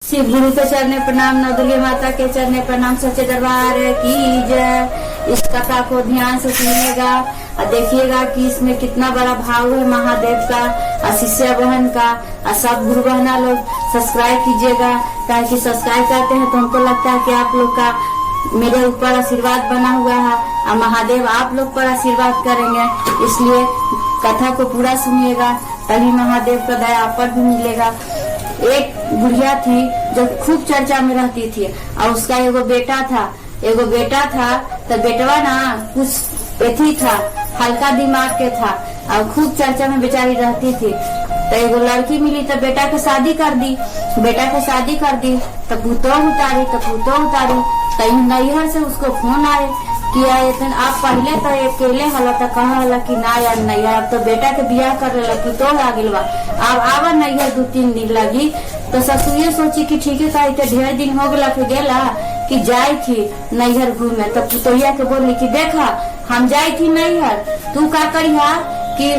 शिव गुरु के चरणे प्रणाम, नवदुर्गे माता के चरणे प्रणाम, सच्चे दरबार की जय। इस कथा को ध्यान से सुनिएगा और देखिएगा कि इसमें कितना बड़ा भाव है महादेव का और शिष्य बहन का। और सब गुरु बहना लोग सब्सक्राइब कीजिएगा, ताकि सब्सक्राइब करते हैं तो हमको लगता है कि आप लोग का मेरे ऊपर आशीर्वाद बना हुआ है और महादेव आप लोग पर आशीर्वाद करेंगे। इसलिए कथा को पूरा सुनिएगा, तभी महादेव का दया आप पर भी मिलेगा। एक बुढ़िया थी जो खूब चर्चा में रहती थी और उसका एगो बेटा था तो बेटवा ना कुछ एथी था, हल्का दिमाग के था और खूब चर्चा में बेचारी रहती थी। तो एगो लड़की मिली तो बेटा के शादी कर दी तो पुतोह उतारी तो नैहर से उसको फोन आए कि आप पहले तो अकेले हला तो कहा कि ना यार नैहर, अब तो बेटा के बियाह कर ले पुतोह आ गइल बा, अब आवा नैहर 2-3 दिन लगी। तो ससुरिया सोची कि ठीक है, कही ढेर दिन हो गला गेला कि जाई थी नैहर घूमे। तो पुतोहिया के बोली कि देखा हम जाई थी नैहर, तू का करिया कि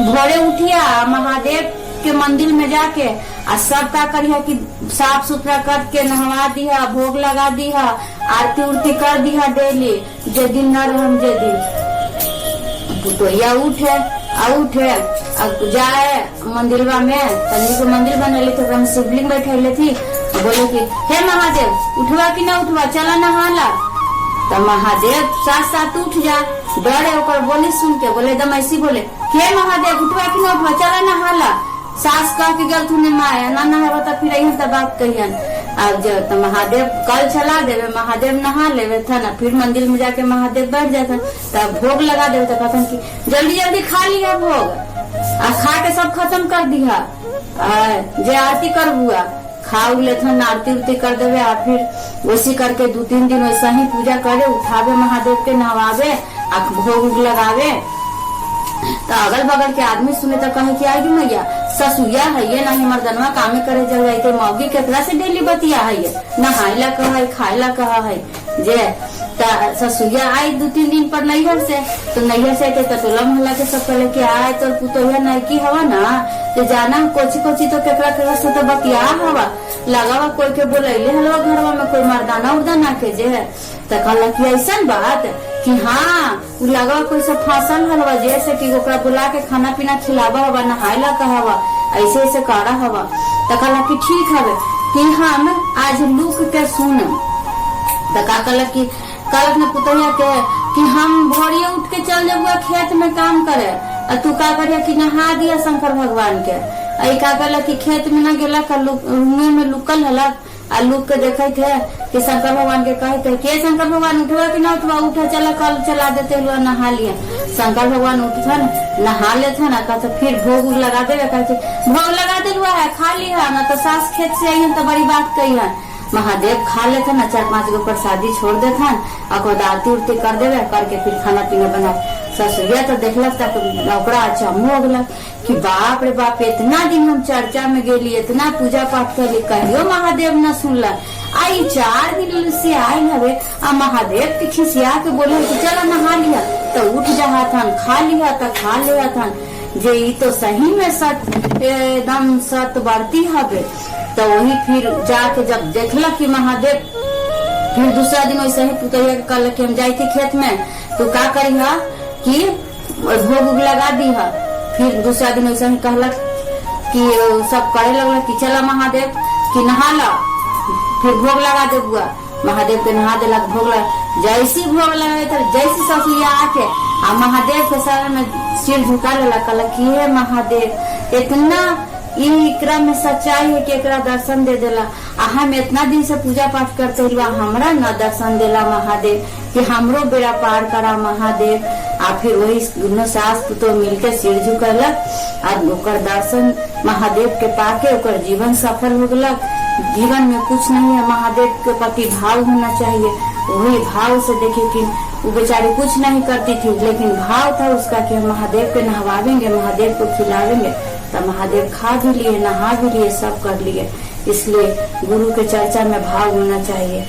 भोरे उठिया महादेव के मंदिर में जाके और सब का करिया कि साफ सुथरा करके नहवा दिया, भोग लगा दिया, आरती उरती कर दिया डेली, जे दिन न रहम जे दिन। पुतोहिया उठे अब जाए मंदिरवा में, तंजी को मंदिर बनेली तो शिवलिंग बैठे थी। बोले कि हे महादेव उठवा कि ना उठवा, चला नहाला। तो महादेव साथ उठ जा, डरे ओकर बोली सुन के बोले एकदम ऐसी बोले, हे महादेव उठवा कि ना उठवा, चला नहाला। सास कह के गल तूने माया ना नहावा तो फिर यही तो बात कहियन। अब जब तो महादेव कल चला देवे, महादेव नहा लेवे था ना, फिर मंदिर में जाके महादेव बैठ जाता तब भोग लगा देवे। तो कहते कि जल्दी खा लिया भोग आ खा के सब खत्म कर दिया, जे आरती कर बुआ खा लेथन, आरती उरती कर देवे। आ फिर वैसी करके 2-3 दिन वैसा ही पूजा करे, उठावे महादेव के, नहवावे आ भोग लगावे। तो अगल बगल के आदमी सुने तो कहे कि आगे मैया ससुया है ये नहीं मर्दनवा कामे करे चल जाते, मौगी केकरा से डेली बतिया है, नहाइला कहा खाइला कहा है जे। ससुया आई 2-3 दिन पर नैहर से, तो नैहर से तो टोला मोहल्ला के सब कहले कि आए तो पुतोहिया नैकी हवा ना, तो जाना कोची तो केकरा से तो बतिया हवा लगावा, कोई के बोलैले हलवा घरवा में कोई मर्दाना उर्दाना के जे। तो कहला कि ऐसा बात कि हाँ लगा कोई सब फांसल हलवा, जैसे कि ओकरा बुला के खाना पीना खिलावा हवा, नहाइला कहवा, ऐसे करा हवा। तो कहला कि ठीक हवे कि हम आज लुक के सुन। तो का कहला कि कल ने पुतहिया के कि हम भोरिया उठ के चल जाबुआ खेत में काम करे, और तू का करिया कि नहा दिया शंकर भगवान के। आई का कहला कि खेत में न गेला रूमे में लुकल हला आ लुक के देखे थे कि शंकर भगवान के कहे थे कि शंकर भगवान उठवा कि ना उठवा, उठा चला कल चला देते हुआ नहा लिया। शंकर भगवान उठन नहा लेते ना, कहते फिर भोग लगा देवे, कहते भोग लगा दे हुआ है खा लिया ना, तो सास खेत से आई तो बड़ी बात कही है। महादेव खा लेते ना, 4-5 गो प्रसादी छोड़ देते और आरती उरती कर देवे, करके फिर खाना पीना बना। ससुरिया तो देखलक तक ओकरा अचम्भो हो गलक कि बाप रे बाप, इतना दिन हम चर्चा में गेली, इतना पूजा पाठ करली, कहियो महादेव न सुनला। आई 4 दिन से आये हवे आ महादेव के खिसिया के बोले कि चला नहा लिया, तो उठ जा थन, खा लिया तो खा लिया थन, जे तो सही में सत एकदम सत बढ़ती हवे। तो वही फिर जाके जब देखला कि महादेव, फिर दूसरा दिन वैसे ही पुतहिया के कहल कि हम जाए थे खेत में, तो का करी हा कि भोग लगा दी हा। फिर दूसरा दिन वैसे ही कहलक कि सब करे लगल कि चला महादेव कि नहा ला, फिर भोग लगा दे बुआ। महादेव के नहा देलक, भोग लगा, जैसी भोग लगा था जैसी ससुरिया आके आ महादेव के सर में सिर झुका लेला, कहला कि हे महादेव इतना एकरा में सच्चाई है कि एकरा दर्शन दे देला। हम इतना दिन से पूजा पाठ करते हुआ हमरा न दर्शन देला महादेव, कि हमरो बेड़ा पार करा महादेव। आ फिर वही दोनों सास तो मिलके सिर झुकलक और ओकर दर्शन महादेव के पाके ओकर जीवन सफल हो गलक। जीवन में कुछ नहीं है, महादेव के प्रति भाव होना चाहिए। वही भाव से देखे कि वो बेचारी कुछ नहीं करती थी, लेकिन भाव था उसका कि हम महादेव के नहवावेंगे, महादेव को खिलावेंगे। तो महादेव खा भी लिए, नहा भी लिए, सब कर लिए। इसलिए गुरु के चर्चा में भाव होना चाहिए।